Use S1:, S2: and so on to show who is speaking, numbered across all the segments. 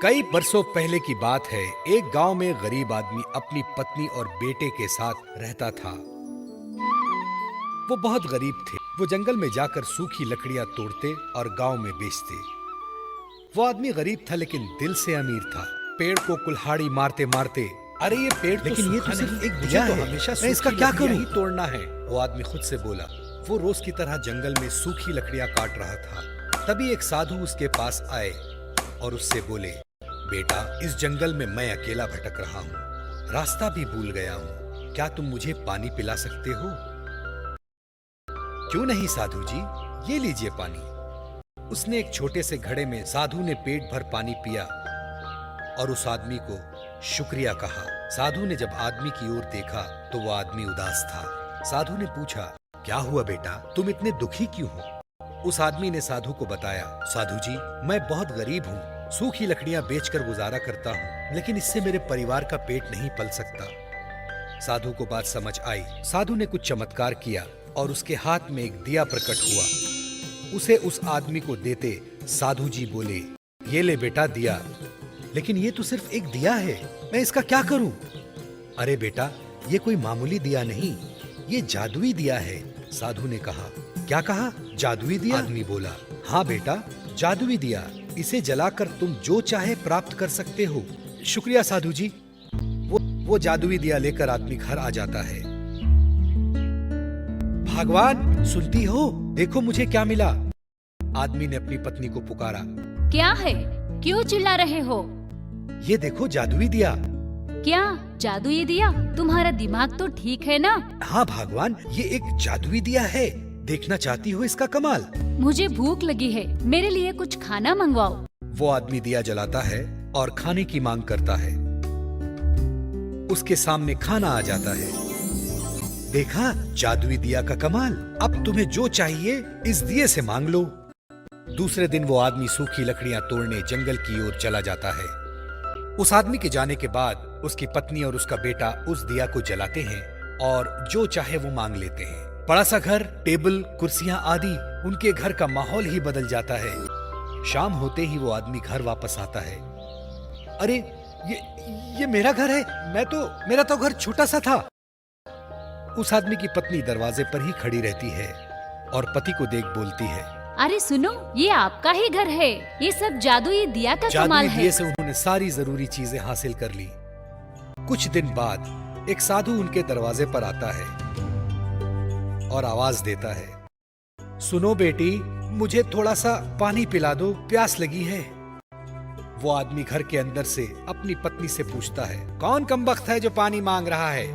S1: कई बरसों पहले की बात है। एक गांव में गरीब आदमी अपनी पत्नी और बेटे के साथ रहता था। वो बहुत गरीब थे। वो जंगल में जाकर सूखी लकड़ियां तोड़ते और गांव में बेचते। वो आदमी गरीब था लेकिन दिल से अमीर था। पेड़ को कुल्हाड़ी मारते मारते, अरे ये पेड़
S2: लेकिन ये तो सिर्फ एक
S1: मुझे
S2: दिया
S1: तो
S2: है,
S1: हमेशा
S2: मैं इसका
S1: सूखी
S2: क्या
S1: लकड़ियां
S2: करूं?
S1: ही तोड़ना है, वो आदमी खुद से बोला। वो रोज की तरह जंगल में सूखी लकड़ियां काट रहा था। तभी एक साधु उसके पास आए और उससे बोले, बेटा, इस जंगल में मैं अकेला भटक रहा हूँ, रास्ता भी भूल गया हूँ, क्या तुम मुझे पानी पिला सकते हो? क्यों नहीं साधु जी, ये लीजिए पानी। उसने एक छोटे से घड़े में साधु ने पेट भर पानी पिया और उस आदमी को शुक्रिया कहा। साधु ने जब आदमी की ओर देखा तो वो आदमी उदास था। साधु ने पूछा, क्या हुआ बेटा, तुम इतने दुखी क्यों हो? उस आदमी ने साधु को बताया, साधु जी, मैं बहुत गरीब हूँ, सूखी लकड़ियां बेचकर गुजारा करता हूँ, लेकिन इससे मेरे परिवार का पेट नहीं पल सकता। साधु को बात समझ आई। साधु ने कुछ चमत्कार किया और उसके हाथ में एक दिया प्रकट हुआ। उसे उस आदमी को देते साधु जी बोले, ये ले बेटा दिया। लेकिन ये तो सिर्फ एक दिया है, मैं इसका क्या करूं? अरे बेटा, ये कोई मामूली दिया नहीं, ये जादुई दिया है। साधु ने कहा, क्या कहा, जादुई दिया? आदमी बोला, हाँ बेटा, जादुई दिया, इसे जलाकर तुम जो चाहे प्राप्त कर सकते हो। शुक्रिया साधु जी। वो जादुई दिया लेकर आदमी घर आ जाता है। भगवान, सुनती हो, देखो मुझे क्या मिला। आदमी ने अपनी पत्नी को पुकारा,
S3: क्या है, क्यों चिल्ला रहे हो?
S1: ये देखो जादुई दिया।
S3: क्या जादू ये दिया? तुम्हारा दिमाग तो ठीक है ना?
S1: हाँ भगवान, ये एक जादुई दिया है, देखना चाहती हो इसका कमाल?
S3: मुझे भूख लगी है, मेरे लिए कुछ खाना मंगवाओ।
S1: वो आदमी दिया जलाता है और खाने की मांग करता है। उसके सामने खाना आ जाता है। देखा, जादुई दिया का कमाल। अब तुम्हें जो चाहिए इस दिए से मांग लो। दूसरे दिन वो आदमी सूखी लकड़ियां तोड़ने जंगल की ओर चला जाता है। उस आदमी के जाने के बाद उसकी पत्नी और उसका बेटा उस दिया को जलाते हैं और जो चाहे वो मांग लेते हैं। बड़ा सा घर, टेबल, कुर्सियां आदि, उनके घर का माहौल ही बदल जाता है। शाम होते ही वो आदमी घर वापस आता है। अरे ये मेरा घर है, मेरा तो घर छोटा सा था। उस आदमी की पत्नी दरवाजे पर ही खड़ी रहती है और पति को देख बोलती है,
S3: अरे सुनो, ये आपका ही घर है, ये सब जादुई दिया का कमाल
S1: जादुई
S3: है।
S1: दिए से उन्होंने सारी जरूरी चीजें हासिल कर ली। कुछ दिन बाद एक साधु उनके दरवाजे पर आता है और आवाज देता है, सुनो बेटी, मुझे थोड़ा सा पानी पिला दो, प्यास लगी है। वो आदमी घर के अंदर से अपनी पत्नी से पूछता है, कौन कमबख्त है जो पानी मांग रहा है?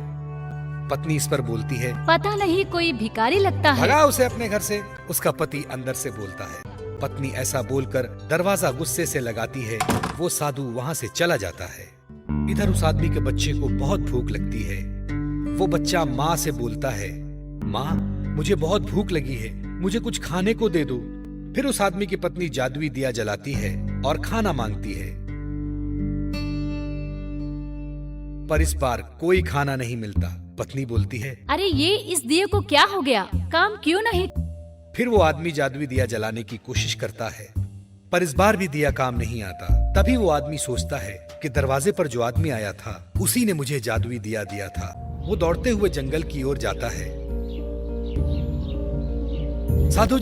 S1: पत्नी इस पर बोलती है,
S3: पता नहीं, कोई भिखारी लगता है।
S1: भगा उसे अपने घर से। उसका पति अंदर से बोलता है। पत्नी ऐसा बोलकर दरवाजा गुस्से से लगाती है। वो साधु वहाँ से चला जाता है। इधर उस आदमी के बच्चे को बहुत भूख लगती है। वो बच्चा माँ से बोलता है, माँ, मुझे बहुत भूख लगी है, मुझे कुछ खाने को दे दो। फिर उस आदमी की पत्नी जादुई दिया जलाती है और खाना मांगती है, पर इस बार कोई खाना नहीं मिलता। पत्नी बोलती है,
S3: अरे ये इस दिए को क्या हो गया, काम क्यों नहीं?
S1: फिर वो आदमी जादुई दिया जलाने की कोशिश करता है, पर इस बार भी दिया काम नहीं आता। तभी वो आदमी सोचता है कि दरवाजे पर जो आदमी आया था उसी ने मुझे जादुई दिया दिया था। वो दौड़ते हुए जंगल की ओर जाता है। साधु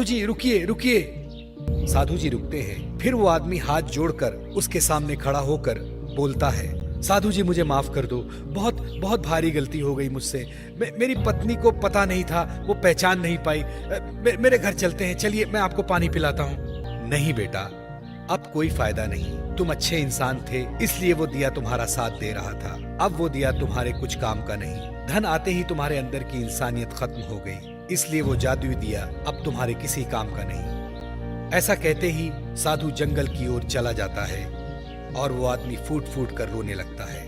S1: जी रुकिए रुकिए। साधु जी रुकते हैं। फिर वो आदमी हाथ जोड़कर उसके सामने खड़ा होकर बोलता है, साधु जी मुझे माफ कर दो, बहुत बहुत भारी गलती हो गई मुझसे। मेरी पत्नी को पता नहीं था, वो पहचान नहीं पाई। मेरे घर चलते हैं, चलिए मैं आपको पानी पिलाता हूँ। नहीं बेटा, अब कोई फायदा नहीं, तुम अच्छे इंसान थे इसलिए वो दिया तुम्हारा साथ दे रहा था। अब वो दिया तुम्हारे कुछ काम का नहीं। धन आते ही तुम्हारे अंदर की इंसानियत खत्म हो गई, इसलिए वो जादुई दिया अब तुम्हारे किसी काम का नहीं। ऐसा कहते ही साधु जंगल की ओर चला जाता है और वो आदमी फूट फूट कर रोने लगता है।